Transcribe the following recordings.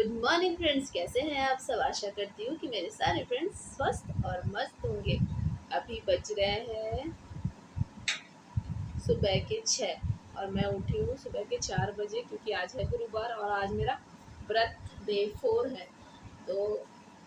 Good morning friends, कैसे हैं आप सब। आशा करती हूँ कि मेरे सारे फ्रेंड्स स्वस्थ और मस्त होंगे। अभी बज रहे हैं सुबह के 6 और मैं उठी हूँ सुबह के 4 बजे, क्योंकि आज है गुरुवार और आज मेरा व्रत डे 4 है। तो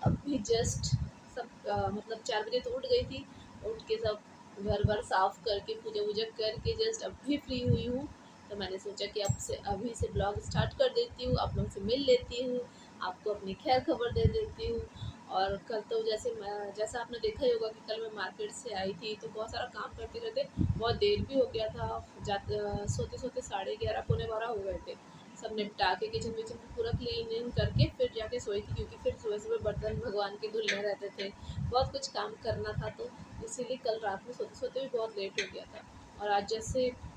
अभी जस्ट सब मतलब 4 बजे तो उठ गई थी। उठ के सब घर वर साफ करके पूजा वूजा करके जस्ट अभी फ्री हुई हूँ। तो मैंने सोचा कि अब से अभी से ब्लॉग स्टार्ट कर देती हूँ, आप लोगों से मिल लेती हूँ, आपको अपनी खैर खबर दे देती हूँ। और कल तो जैसा आपने देखा ही होगा कि कल मैं मार्केट से आई थी, तो बहुत सारा काम करते रहते बहुत देर भी हो गया था। सोते सोते 11:30 पौने 12 हो गए थे। सब निपटा के किचन विचन पूरा क्लीन करके फिर जाके सोई थी, क्योंकि फिर सुबह सुबह बर्तन भगवान के धुलने रहते थे, बहुत कुछ काम करना था। तो इसीलिए कल रात में सोते सोते भी बहुत लेट हो गया था।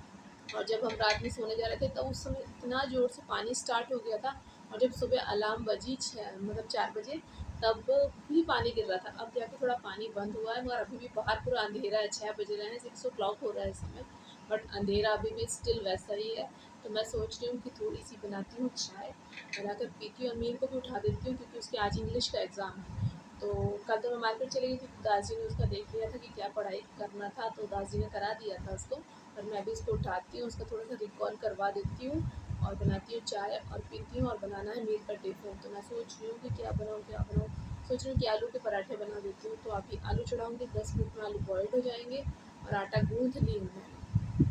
और जब हम रात में सोने जा रहे थे, तब उस समय इतना ज़ोर से पानी स्टार्ट हो गया था। और जब सुबह अलार्म बजी 4 बजे, तब भी पानी गिर रहा था। अब जाके थोड़ा पानी बंद हुआ है, मगर अभी भी बाहर पूरा अंधेरा है। 6 बज रहे हैं, 6 o'clock हो रहा है इस समय, बट अंधेरा अभी भी स्टिल वैसा ही है। तो मैं सोच रही हूँ कि थोड़ी सी बनाती हूँ चाय, बनाकर पीती हूँ और मीर को भी उठा देती हूँ, क्योंकि उसके आज इंग्लिश का एग्ज़ाम है। तो कल तो मैं मार्केट चली गई थी, तो दास जी ने उसका देख लिया था कि क्या पढ़ाई करना था, तो दास जी ने करा दिया था उसको। और मैं भी इसको उठाती हूँ, उसका थोड़ा सा रिकॉल करवा देती हूँ और बनाती हूँ चाय और पीती हूँ। और बनाना है मीर का टिफ़िन, तो मैं सोच रही हूँ कि क्या बनाऊँ। सोच रही हूँ कि आलू के पराठे बना देती हूँ। तो अभी आलू चढ़ाऊँगी, 10 मिनट में आलू बॉइल्ड हो जाएंगे और आटा गूँथ ली हूँ मैंने,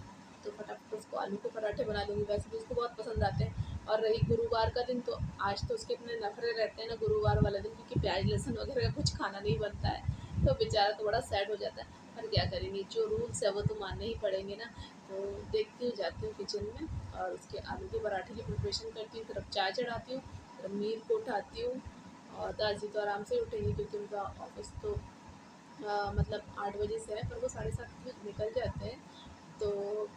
तो फटाफट उसको आलू के पराठे बना दूँगी। वैसे भी उसको बहुत पसंद आते हैं। और रही गुरुवार का दिन, तो आज तो उसके इतने नखरे रहते हैं ना गुरुवार वाला दिन, क्योंकि प्याज लहसुन वगैरह का कुछ खाना नहीं बनता है। तो बेचारा तो बड़ा सैड हो जाता है, पर क्या करेंगे, जो रूल्स है वो तो मानने ही पड़ेंगे ना। तो देखती हूँ, जाती हूँ किचन में और उसके आलू के पराठे की प्रिपरेशन करती हूँ, तरफ चाय चढ़ाती हूँ, तरफ मीर को उठाती हूँ। और दादी तो आराम से उठेंगी, क्योंकि उनका ऑफिस तो मतलब 8 बजे से है, पर वो 7:30 बजे निकल जाते हैं। तो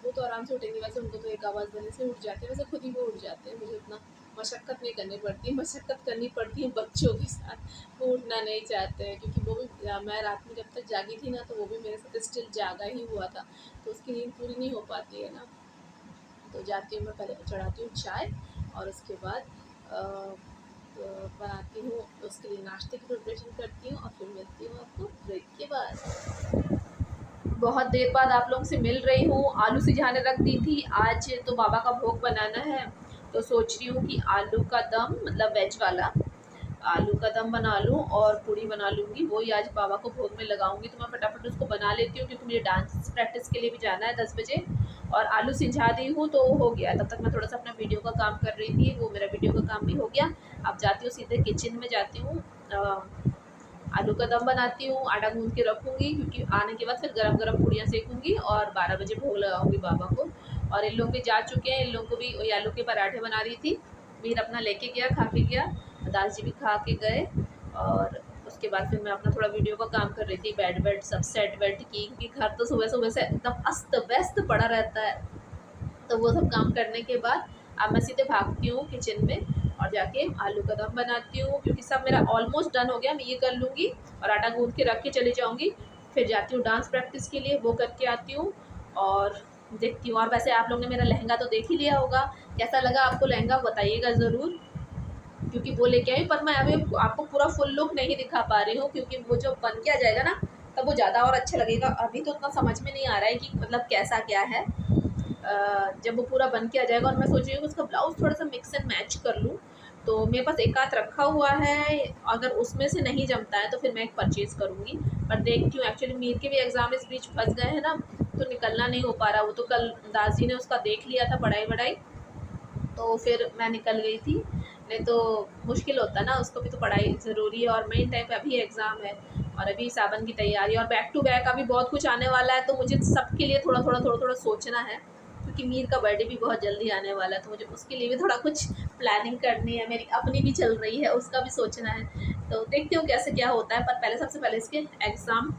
वो तो आराम से उठेंगे। वैसे उनको तो एक आवाज़ देने से उठ जाते हैं, वैसे खुद ही वो उठ जाते हैं, मुझे उतना मशक्क़त नहीं करनी पड़ती। मशक्क़त करनी पड़ती है बच्चों के साथ, वो उठना नहीं चाहते हैं, क्योंकि वो भी मैं रात में जब तक जागी थी ना, तो वो भी मेरे साथ स्टिल जागा ही हुआ था, तो उसकी नींद पूरी नहीं हो पाती है ना। तो जाती हूँ, मैं पहले चढ़ाती हूँ चाय और उसके बाद बनाती हूँ उसके लिए नाश्ते की प्रिपरेशन करती हूँ, और फिर मिलती हूँ आपको ब्रेक के बाद। बहुत देर बाद आप लोगों से मिल रही हूँ। आलू सिझाने रख दी थी, आज तो बाबा का भोग बनाना है। तो सोच रही हूँ कि आलू का दम, मतलब वेज वाला आलू का दम बना लूँ और पूड़ी बना लूँगी, वही आज बाबा को भोग में लगाऊंगी। तो मैं फटाफट उसको बना लेती हूँ, क्योंकि मुझे डांस प्रैक्टिस के लिए भी जाना है 10 बजे। और आलू सिझा दी हूँ तो हो गया। तब तक मैं थोड़ा सा अपना वीडियो का काम कर रही थी, वो मेरा वीडियो का काम भी हो गया। अब जाती हूँ सीधे किचन में, जाती हूँ आलू का दम बनाती हूँ, आटा गूँध के रखूँगी, क्योंकि आने के बाद फिर गरम गरम पूड़ियाँ सेकूँगी और 12 बजे भोग लगाऊँगी बाबा को। और इन लोग भी जा चुके हैं, इन लोगों को भी वही आलू के पराठे बना रही थी। मीर अपना लेके गया, खा के गया, दास जी भी खा के गए। और उसके बाद फिर मैं अपना थोड़ा वीडियो का काम कर रही थी, बेड वेड सब सेट वेट की, क्योंकि घर तो सुबह सुबह से एकदम अस्त व्यस्त पड़ा रहता है। तो वो सब काम करने के बाद अब मैं सीधे भागती हूँ किचन में और जाके आलू का दम बनाती हूँ, क्योंकि सब मेरा ऑलमोस्ट डन हो गया। मैं ये कर लूँगी और आटा गूँथ के रख के चली जाऊँगी। फिर जाती हूँ डांस प्रैक्टिस के लिए, वो करके आती हूँ और देखती हूँ। और वैसे आप लोगों ने मेरा लहंगा तो देख ही लिया होगा, कैसा लगा आपको लहंगा बताइएगा ज़रूर, क्योंकि वो लेके आई, पर मैं अभी आपको पूरा फुल लुक नहीं दिखा पा रही हूँ, क्योंकि वो जब बन के आ जाएगा ना, तब वो ज़्यादा और अच्छा लगेगा। अभी तो उतना समझ में नहीं आ रहा है कि मतलब कैसा क्या है। जब वो पूरा बन के आ जाएगा और मैं सोच रही हूँ कि उसका ब्लाउज़ थोड़ा सा मिक्स एंड मैच कर लूँ, तो मेरे पास एक आध रखा हुआ है। अगर उसमें से नहीं जमता है तो फिर मैं एक परचेज़ करूँगी। पर देखती हूँ, एक्चुअली मीर के भी एग्ज़ाम इस बीच फंस गए हैं ना, तो निकलना नहीं हो पा रहा। वो तो कल दास जी ने उसका देख लिया था पढ़ाई वढ़ाई, तो फिर मैं निकल गई थी। नहीं तो मुश्किल होता ना, उसको भी तो पढ़ाई ज़रूरी है और मेन टाइम पे अभी एग्ज़ाम है और अभी सावन की तैयारी और बैक टू बैक अभी बहुत कुछ आने वाला है। तो मुझे सबके लिए थोड़ा थोड़ा सोचना है, क्योंकि मीर का बर्थडे भी बहुत जल्दी आने वाला है, तो मुझे उसके लिए भी थोड़ा कुछ प्लानिंग करनी है। मेरी अपनी भी चल रही है, उसका भी सोचना है। तो देखती हूँ कैसे क्या होता है, पर पहले सबसे पहले इसके एग्ज़ाम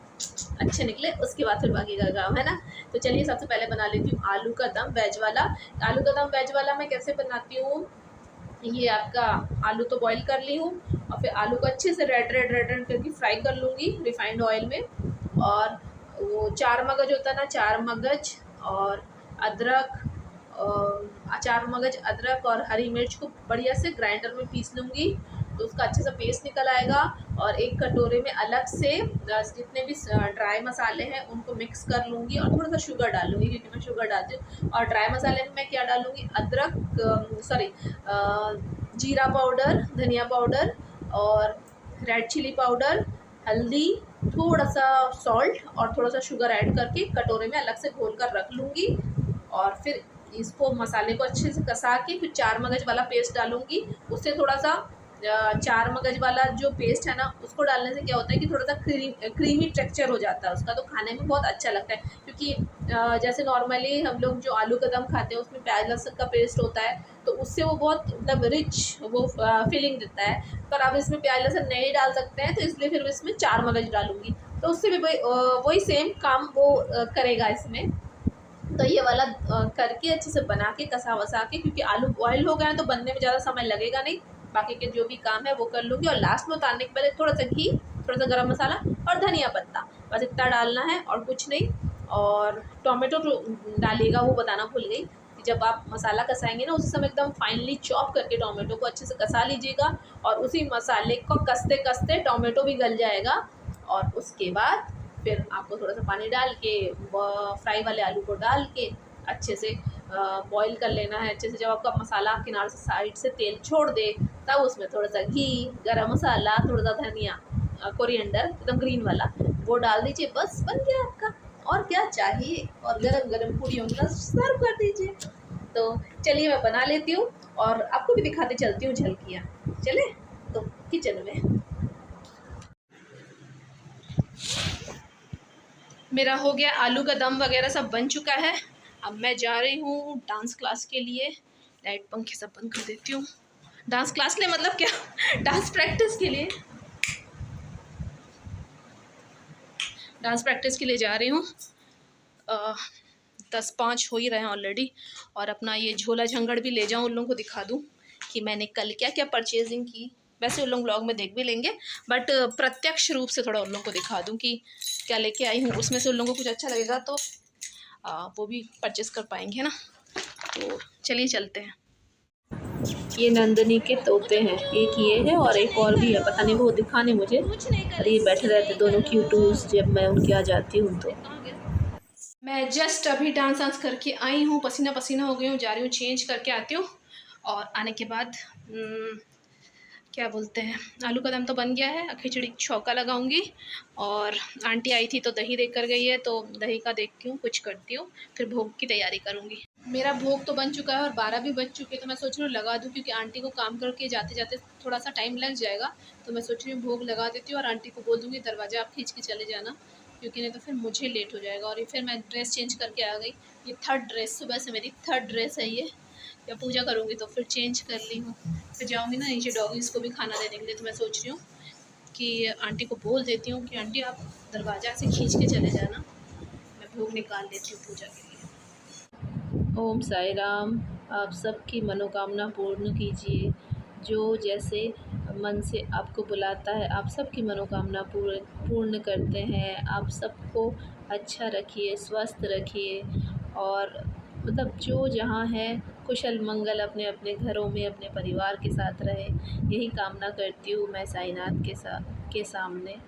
अच्छे निकले, उसके बाद फिर बाकी का काम है ना। तो चलिए सबसे पहले बना लेती हूँ आलू का दम वेज वाला। आलू का दम वेज वाला मैं कैसे बनाती हूँ, ये आपका आलू तो बॉईल कर ली हूँ और फिर आलू को अच्छे से रेड करके फ्राई कर लूँगी रिफाइंड ऑयल में। और वो 4 मगज होता है ना, 4 मगज और अदरक, 4 मगज अदरक और हरी मिर्च को बढ़िया से ग्राइंडर में पीस लूँगी, तो उसका अच्छे से पेस्ट निकल आएगा। और एक कटोरे में अलग से जितने भी ड्राई मसाले हैं उनको मिक्स कर लूँगी और थोड़ा सा शुगर डाल लूँगी, क्योंकि मैं शुगर डालती हूँ। और ड्राई मसाले में मैं क्या डालूँगी, जीरा पाउडर, धनिया पाउडर और रेड चिली पाउडर, हल्दी, थोड़ा सा सॉल्ट और थोड़ा सा शुगर ऐड करके कटोरे में अलग से घोल कर रख लूँगी। और फिर इसको मसाले को अच्छे से कसा के फिर 4 मगज वाला पेस्ट डालूँगी। उससे थोड़ा सा 4 मगज वाला जो पेस्ट है ना, उसको डालने से क्या होता है कि थोड़ा सा क्रीमी टेक्सचर हो जाता है उसका, तो खाने में बहुत अच्छा लगता है। क्योंकि जैसे नॉर्मली हम लोग जो आलू का दम खाते हैं उसमें प्याज लहसुन का पेस्ट होता है, तो उससे वो बहुत मतलब रिच वो फीलिंग देता है। पर अब इसमें प्याज लहसुन नहीं डाल सकते हैं, तो इसलिए फिर इसमें 4 मगज डालूँगी, तो उससे भी वही सेम काम वो करेगा इसमें। तो ये वाला करके अच्छे से बना के कसा वसा के, क्योंकि आलू बॉयल हो गए हैं तो बनने में ज़्यादा समय लगेगा नहीं, बाकी के जो भी काम है वो कर लूँगी। और लास्ट में उतारने के पहले थोड़ा सा घी, थोड़ा सा गरम मसाला और धनिया पत्ता, बस इतना डालना है और कुछ नहीं। और टोमेटो डालिएगा, वो बताना भूल गई कि जब आप मसाला कसाएंगे ना, उस समय एकदम फाइनली चॉप करके टोमेटो को अच्छे से कसा लीजिएगा, और उसी मसाले को कसते कसते टोमेटो भी गल जाएगा। और उसके बाद फिर आपको थोड़ा सा पानी डाल के फ्राई वाले आलू को डाल के अच्छे से बॉईल कर लेना है अच्छे से। जब आपका मसाला किनारे से साइड से तेल छोड़ दे, तब उसमें थोड़ा सा घी, गरम मसाला, थोड़ा सा धनिया, कोरिएंडर एकदम ग्रीन वाला, वो डाल दीजिए, बस बन गया आपका। और क्या चाहिए, और गरम गरम पूरियों के साथ सर्व कर दीजिए। तो चलिए मैं बना लेती हूँ और आपको भी दिखाते चलती हूँ झलकियाँ। चले तो किचन में। मेरा हो गया आलू का दम वगैरह सब बन चुका है। अब मैं जा रही हूँ डांस क्लास के लिए। लाइट पंखे सब बंद कर देती हूँ। डांस क्लास के लिए मतलब क्या, डांस प्रैक्टिस के लिए, डांस प्रैक्टिस के लिए जा रही हूँ। 10:05 हो ही रहे हैं ऑलरेडी। और अपना ये झोला झंगड़ भी ले जाऊँ, उन लोगों को दिखा दूँ कि मैंने कल क्या क्या परचेजिंग की। वैसे उन लोग ब्लॉग में देख भी लेंगे, बट प्रत्यक्ष रूप से थोड़ा उन लोगों को दिखा दूँ कि क्या लेके आई हूँ। उसमें से उन लोगों को कुछ अच्छा लगेगा तो वो भी परचेस कर पाएंगे ना। तो चलिए चलते हैं। ये नंदनी के तोते हैं, एक ये है और एक और भी है, पता नहीं वो दिखा नहीं मुझे। और ये बैठे रहते दोनों क्यूटूस जब मैं उनके आ जाती हूँ। तो मैं जस्ट अभी डांस वांस करके आई हूँ, पसीना पसीना हो गई हूँ, जा रही हूँ चेंज करके आती हूँ। और आने के बाद क्या बोलते हैं, आलू का दम तो बन गया है, खिचड़ी छौका लगाऊंगी। और आंटी आई थी तो दही दे कर गई है, तो दही का देखती हूँ कुछ करती हूँ, फिर भोग की तैयारी करूँगी। मेरा भोग तो बन चुका है और 12 भी बज चुके, तो मैं सोच रही हूँ लगा दूँ, क्योंकि आंटी को काम करके जाते जाते थोड़ा सा टाइम लग जाएगा। तो मैं सोच रही हूँ भोग लगा देती हूँ और आंटी को बोल दूँगी दरवाज़ा आप खींच के चले जाना, क्योंकि नहीं तो फिर मुझे लेट हो जाएगा। और फिर मैं ड्रेस चेंज करके आ गई। ये 3rd ड्रेस, सुबह से मेरी 3rd ड्रेस है ये। या पूजा करूँगी तो फिर चेंज कर ली हूँ, फिर जाऊँगी ना नीचे डॉगीज़ को भी खाना देने के लिए। तो मैं सोच रही हूँ कि आंटी को बोल देती हूँ कि आंटी आप दरवाज़ा से खींच के चले जाना, मैं भोग निकाल लेती हूँ पूजा के लिए। ओम साई राम। आप सबकी मनोकामना पूर्ण कीजिए। जो जैसे मन से आपको बुलाता है, आप सबकी मनोकामना पूर्ण करते हैं। आप सबको अच्छा रखिए, स्वस्थ रखिए, और मतलब जो जहाँ है कुशल मंगल अपने अपने घरों में अपने परिवार के साथ रहे, यही कामना करती हूँ मैं साईनाथ के सामने।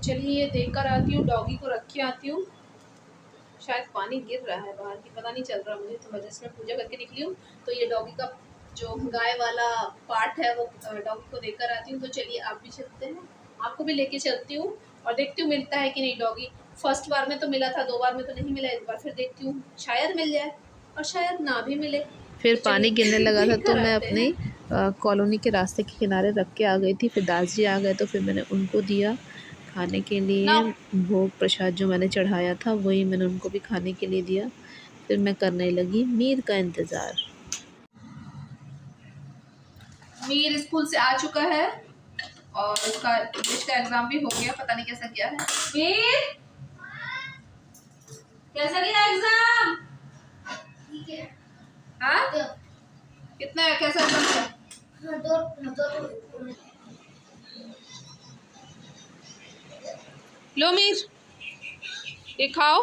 चलिए देख कर आती हूँ, डॉगी को रख के आती हूँ। शायद पानी गिर रहा है बाहर की, पता नहीं चल रहा मुझे, तो मैं जस्ट में पूजा करके निकली हूँ। तो ये डॉगी का जो गाय वाला पार्ट है वो डॉगी को देकर आती हूँ। तो चलिए आप भी चलते हैं, आपको भी लेके चलती हूँ और देखती हूँ मिलता है कि नहीं डॉगी। फर्स्ट बार में तो मिला था, 2 बार में तो नहीं मिला, इस बार फिर देखती हूँ शायद मिल जाए और शायद ना भी मिले। फिर तो पानी गिरने लगा था तो मैं आते अपनी हैं। कॉलोनी के रास्ते के किनारे रख के आ गई थी। फिर दास जी आ गए तो फिर मैंने उनको दिया खाने के लिए। ना भोग प्रसाद जो मैंने चढ़ाया था वही मैंने उनको भी खाने के लिए दिया। फिर मैं करने लगी मीर का इंतज़ार। मीर स्कूल से आ चुका है और उसका इंग्लिश का एग्जाम भी हो गया, पता नहीं कैसा गया है। मीर कैसा गया एग्जाम? ठीक है। हाँ कितना है, कैसा एग्जाम था? लो मीर ये खाओ,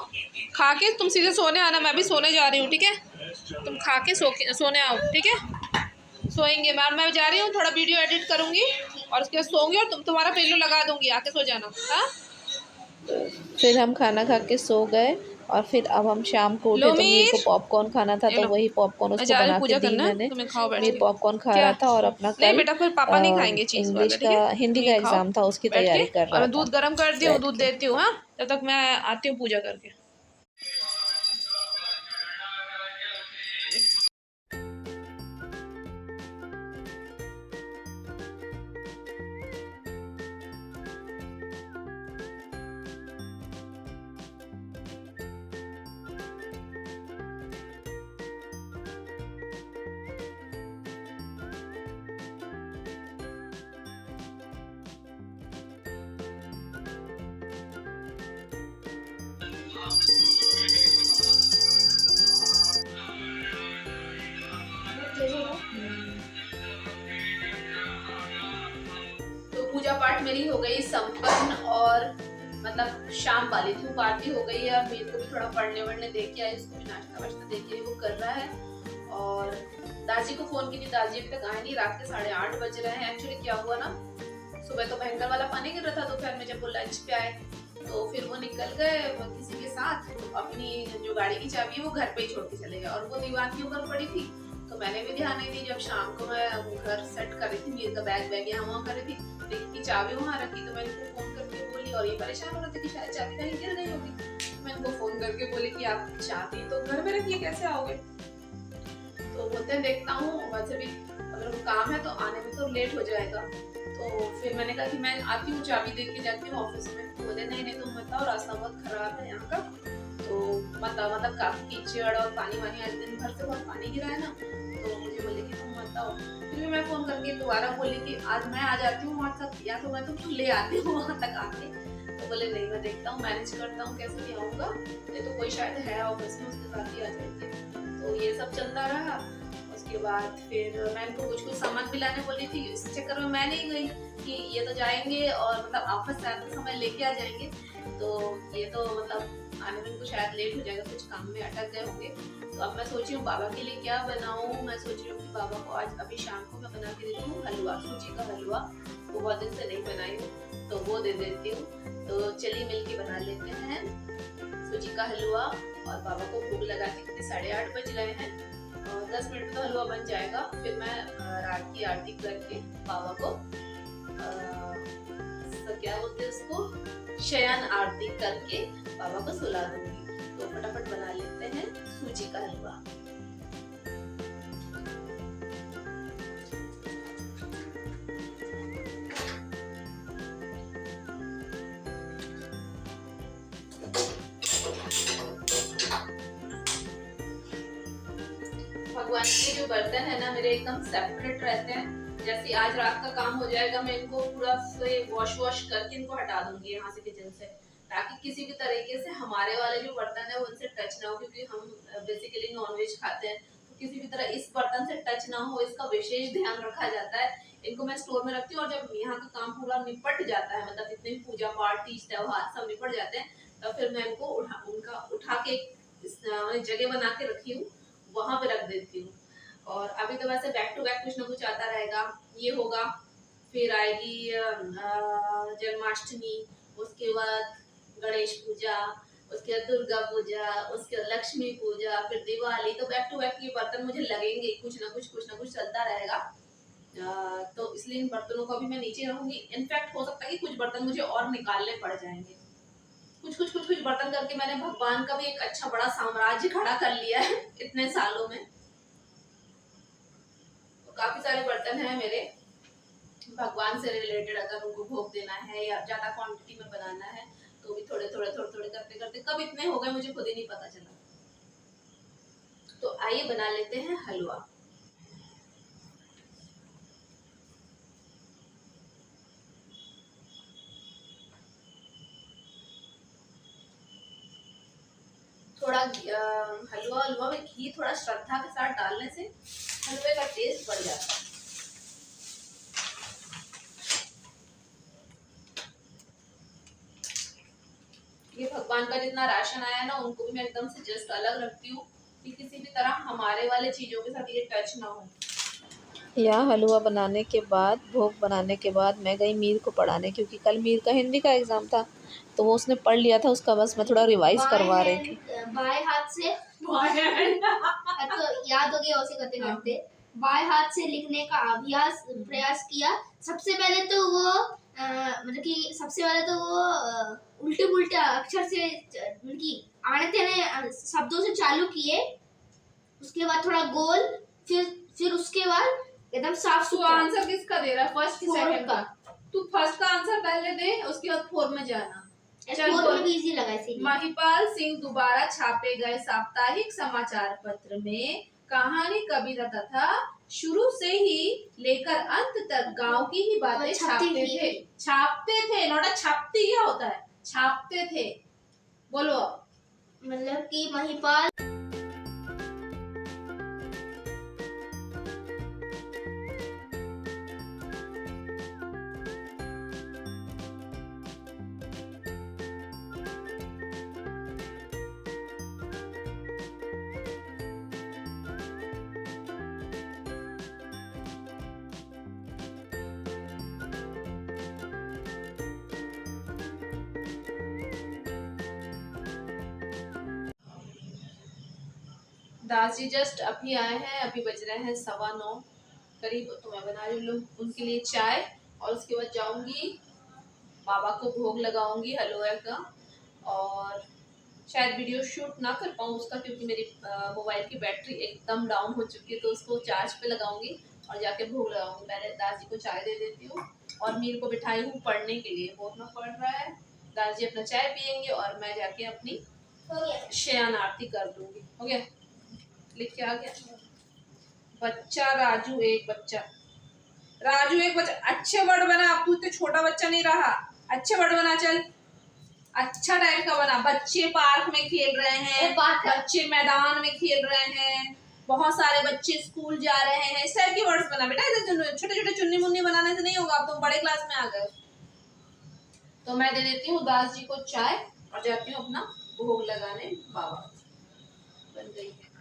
खा के तुम सीधे सोने आना, मैं भी सोने जा रही हूँ ठीक है। तुम खा के सोने आओ ठीक है। सोएंगे, मैं जा रही हूँ, थोड़ा वीडियो एडिट करूँगी और उसके बाद सोऊंगी और तुम्हारा पिल्लू लगा दूंगी, आके सो जाना। हाँ फिर हम खाना खा के सो गए और फिर अब हम शाम को उठे लो तो मीर को मीर, पॉपकॉर्न खाना था ये तो लो, वही पॉपकॉर्न मैं उसको जा रही हूँ बना के पूजा दी करना, मैंने। तुम्हें खाओ बैठ मीर के। पॉपकॉर्न खा क्या रहा था और अपना नहीं कल बेटा, फिर पापा नहीं खाएंगे चीज़ इंग्लिश वाला ठीक का है। हिंदी तुम का ये खाओ एग्ज़ाम था उसकी बैठ के, तैयारी कर और रहा मैं था दूध गर्म कर दी हूँ, बैठ दूध के। देती हूँ। हाँ तब तक मैं आती हूँ पूजा करके। तो पूजा पाठ मेरी हो गई संपन्न और मतलब शाम वाली धूप आरती हो गई है और मेरे को भी थोड़ा पढ़ने वढ़ने दे के आई, उसको भी नाश्ता वाश्ता दे के वो कर रहा है। और दादी को फोन की थी, दादी अभी तक आए नहीं, रात के 8:30 बज रहे हैं। एक्चुअली क्या हुआ ना, सुबह तो भयंकर वाला पानी गिर रहा था, दोपहर में जब वो लंच पे आए तो फिर वो निकल गए किसी के साथ, अपनी जो गाड़ी की चाबी है वो घर पे ही छोड़ के चले गए और वो दीवार के ऊपर पड़ी थी। तो मैंने भी ध्यान नहीं दी, जब शाम को मैं घर सेट कर रही थी, मेरे का बैग यहाँ वहाँ कर रही थी, देखी चाबी वहाँ रखी, तो मैं इनको फोन करके बोली और ये परेशान हो रहे थे कि शायद चाबी कहीं गिर गई होगी। मैं इनको फोन करके बोली कि आप चाबी तो घर में रखिए, कैसे आओगे? तो बोलते हैं देखता हूँ, वैसे भी अगर वो काम है तो आने में तो लेट हो जाएगा। तो फिर मैंने कहा कि मैं आती हूँ, चाबी दे के जाती हूँ ऑफिस में। तो बोले नहीं नहीं तुम मत आओ, रास्ता बहुत खराब है यहाँ का, तो मत आओ, मतलब काफी कीचड़ और पानी वानी, आज दिन भर से बहुत पानी गिरा है ना, तो मुझे बोले कि तुम मत आओ। फिर भी मैं फोन करके दोबारा बोली कि आज मैं आ जाती हूँ वहाँ तक, या तो मैं तुमको ले आती हूँ वहाँ तक आके। तो बोले नहीं मैं देखता हूँ, मैनेज करता हूँ, कैसे भी आऊँगा, नहीं तो कोई शायद है ऑफिस में, उसके साथ ही आ जाएंगे। तो ये सब चलता रहा। उसके बाद फिर मैं इनको कुछ सामान भी लाने बोली थी, इस चक्कर में मैं नहीं गई कि ये तो जाएंगे और मतलब ऑफिस से आते समय लेके आ जाएंगे, तो ये तो मतलब आने में इनको शायद लेट हो जाएगा, कुछ काम में अटक गए होंगे। तो अब मैं सोच रही हूँ बाबा के लिए क्या बनाऊँ। मैं सोच रही हूँ कि बाबा को आज अभी शाम को मैं बना के देती हूँ हलवा, सूजी का हलवा, वो बहुत दिन से नहीं बनाई हूँ तो वो दे देती हूँ। तो चलिए मिलके बना लेते हैं सूजी का हलवा और बाबा को भोग लगाते, क्योंकि 8:30 बज रहे हैं और 10 मिनट में तो हलवा बन जाएगा। फिर मैं रात की आरती करके बाबा को क्या बोलते हैं उसको, शयन आरती करके बाबा को सुला दूंगी। तो फटाफट बना लेते हैं सूजी का हलवा। भगवान के जो बर्तन है ना मेरे एकदम सेपरेट रहते हैं। जैसे आज रात का काम हो जाएगा, मैं इनको पूरा से वॉश करके इनको हटा दूंगी यहाँ से किचन से, ताकि किसी भी तरीके से हमारे वाले जो बर्तन है वो उनसे टच ना हो, क्योंकि हम बेसिकली नॉनवेज खाते हैं, तो किसी भी तरह इस बर्तन से टच ना हो, इसका विशेष ध्यान रखा जाता है। इनको मैं स्टोर में रखती हूँ और जब यहाँ का काम पूरा निपट जाता है, मतलब जितने भी पूजा पाठ तीज त्योहार सब निपट जाते हैं, तो फिर मैं इनको उठा के जगह बना के रखी हूँ, वहां पे रख देती हूँ। और अभी तो वैसे बैक टू बैक कुछ ना कुछ आता रहेगा, ये होगा, फिर आएगी जन्माष्टमी, उसके बाद गणेश पूजा, उसके बाद दुर्गा पूजा, उसके बाद लक्ष्मी पूजा, फिर दिवाली। तो बैक टू बैक ये बर्तन मुझे लगेंगे, कुछ ना कुछ चलता रहेगा। तो इसलिए इन बर्तनों को भी मैं नीचे रहूंगी। इनफैक्ट हो सकता है कि कुछ बर्तन मुझे और निकालने पड़ जाएंगे। कुछ बर्तन करके मैंने भगवान का भी एक अच्छा बड़ा साम्राज्य खड़ा कर लिया है इतने सालों में। तो काफी सारे बर्तन हैं मेरे भगवान से रिलेटेड। अगर उनको भोग देना है या ज्यादा क्वांटिटी में बनाना है तो भी थोड़े थोड़े करते करते कब इतने हो गए मुझे खुद ही नहीं पता चला। तो आइए बना लेते हैं हलवा। थोड़ा हलवा में घी थोड़ा श्रद्धा के साथ डालने से हलवे का टेस्ट बढ़ जाता है। ये भगवान का जितना राशन आया है ना उनको भी मैं एकदम से जस्ट अलग रखती हूँ कि किसी भी तरह हमारे वाले चीजों के साथ ये टच ना हो। या हलवा बनाने के बाद, भोग बनाने के बाद मैं गई मीर को पढ़ाने, क्योंकि कल मीर का हिंदी का एग्ज़ाम था तो वो उसने पढ़ लिया था उसका, बस मैं थोड़ा रिवाइज करवा रही थी। बाएं हाथ से तो याद हो गया उसे करते करते बाएं हाथ से लिखने का अभ्यास प्रयास किया। सबसे पहले तो वो मतलब कि सबसे पहले तो वो उल्टे पुल्टे अक्षर से मतलब कि आने तेने शब्दों से चालू किए। उसके बाद थोड़ा गोल, फिर उसके बाद एकदम साफ सुथरा। आंसर किसका दे रहा है, फर्स्ट की सेकंड का? तू फर्स्ट का आंसर पहले दे, उसके बाद फोर में जाना। फोर में भी इजी लगा इसीलिए। महिपाल सिंह दोबारा छापे गए साप्ताहिक समाचार पत्र में कहानी, कविता तथा शुरू से ही लेकर अंत तक गांव की ही बातें छापते थे। नोटा छापती क्या होता है? छापते थे। बोलो। मतलब कि महिपाल दास जी जस्ट अभी आए हैं, अभी बज रहे हैं 9:15 करीब। तो मैं बना रही हूँ उनके लिए चाय और उसके बाद जाऊंगी बाबा को भोग लगाऊंगी हलवे का। और शायद वीडियो शूट ना कर पाऊँ उसका, क्योंकि मेरी मोबाइल की बैटरी एकदम डाउन हो चुकी है। तो उसको चार्ज पे लगाऊंगी और जाके भोग लगाऊंगी। पहले दास जी को चाय दे देती हूँ और मीर को बिठाई हूँ पढ़ने के लिए, वो अपना पढ़ रहा है। दास जी अपना चाय पियेंगे और मैं जाके अपनी शयन आरती कर दूंगी। हो गया? लिख के आ गया। बच्चा राजू एक बच्चा, राजू एक बच्चा। अच्छे वर्ड बना, अब तू इतने छोटा बच्चा नहीं रहा। अच्छे वर्ड बना, चल अच्छा टाइप का बना। बच्चे पार्क में खेल रहे हैं, बच्चे मैदान में खेल रहे हैं, बहुत सारे बच्चे स्कूल जा रहे हैं। इस टाइप के वर्ड्स बना बेटा। छोटे छोटे चुन्नी मुन्नी बनाने से नहीं होगा, अब तुम बड़े क्लास में आ गए। तो मैं दे देती हूँ दास जी को चाय और जाती हूँ अपना भोग लगाने बाबा। बन गई है।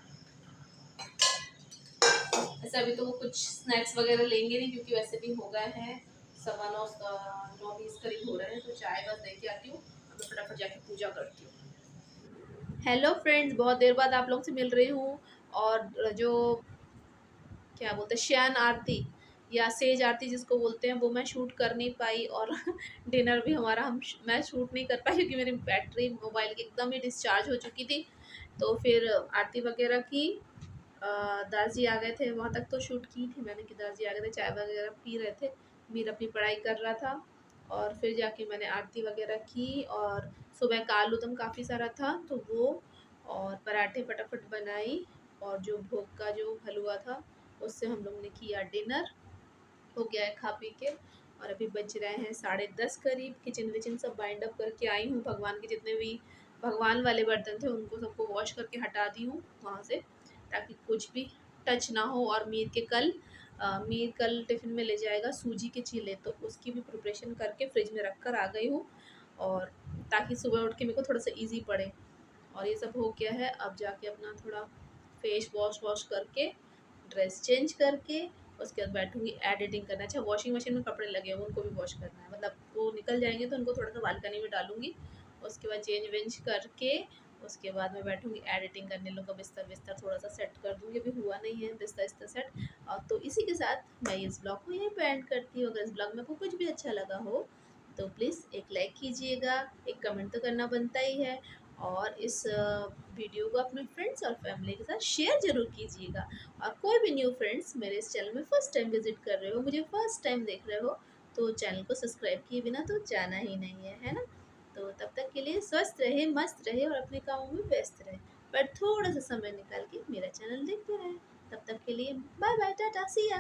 ऐसे अभी तो वो कुछ स्नैक्स वगैरह लेंगे नहीं, क्योंकि वैसे भी हो गए हैं 9:20 करीब हो रहे हैं। तो चाय बस दे के आती हूँ, मैं फटाफट जाके पूजा करती हूँ। हेलो फ्रेंड्स, बहुत देर बाद आप लोग से मिल रही हूँ। और जो क्या बोलते हैं शयन आरती या सेज आरती जिसको बोलते हैं, वो मैं शूट कर नहीं पाई। और डिनर भी हमारा मैं शूट नहीं कर पाई, क्योंकि मेरी बैटरी मोबाइल की एकदम ही डिस्चार्ज हो चुकी थी। तो फिर आरती वगैरह की, दास जी आ गए थे, वहाँ तक तो शूट की थी मैंने कि दास जी आ गए थे, चाय वगैरह पी रहे थे, मीर अपनी पढ़ाई कर रहा था। और फिर जाके मैंने आरती वगैरह की। और सुबह का आलू दम काफ़ी सारा था तो वो, और पराठे फटाफट बनाई। और जो भोग का जो हलवा था उससे हम लोग ने किया डिनर। हो गया है खा पी के। और अभी बज रहे हैं 10:30 करीब। किचन विचन सब बाइंड अप करके आई हूँ। भगवान के जितने भी भगवान वाले बर्तन थे उनको सबको वॉश करके हटा दी हूँ वहाँ से, ताकि कुछ भी टच ना हो। और मीर कल टिफ़िन में ले जाएगा सूजी के चीले, तो उसकी भी प्रिपरेशन करके फ्रिज में रख कर आ गई हूँ, और ताकि सुबह उठ के मेरे को थोड़ा सा ईज़ी पड़े। और ये सब हो गया है। अब जाके अपना थोड़ा फेस वॉश करके, ड्रेस चेंज करके, उसके बाद बैठूंगी एडिटिंग करना। अच्छा वॉशिंग मशीन में कपड़े लगे हुए उनको भी वॉश करना है, मतलब वो निकल जाएंगे तो उनको थोड़ा सा बालकनी में डालूंगी। उसके बाद चेंज वेंज करके उसके बाद मैं बैठूंगी एडिटिंग करने। लोगों का बिस्तर बिस्तर थोड़ा सा सेट कर दूंगी, अभी हुआ नहीं है बिस्तर इस्तर सेट। और तो इसी के साथ मैं इस ब्लॉग को यहीं पे एंड करती हूँ। अगर इस ब्लॉग में आपको कुछ भी अच्छा लगा हो तो प्लीज़ एक लाइक कीजिएगा, एक कमेंट तो करना बनता ही है, और इस वीडियो को अपने फ्रेंड्स और फैमिली के साथ शेयर ज़रूर कीजिएगा। और कोई भी न्यू फ्रेंड्स मेरे इस चैनल में फ़र्स्ट टाइम विज़िट कर रहे हो, मुझे फ़र्स्ट टाइम देख रहे हो, तो चैनल को सब्सक्राइब किए बिना तो जाना ही नहीं है ना। तो तब तक के लिए स्वस्थ रहे, मस्त रहे और अपने कामों में व्यस्त रहे, पर थोड़ा सा समय निकाल के मेरा चैनल देखते रहें। तब तक के लिए बाय बाय, टाटा, सी या।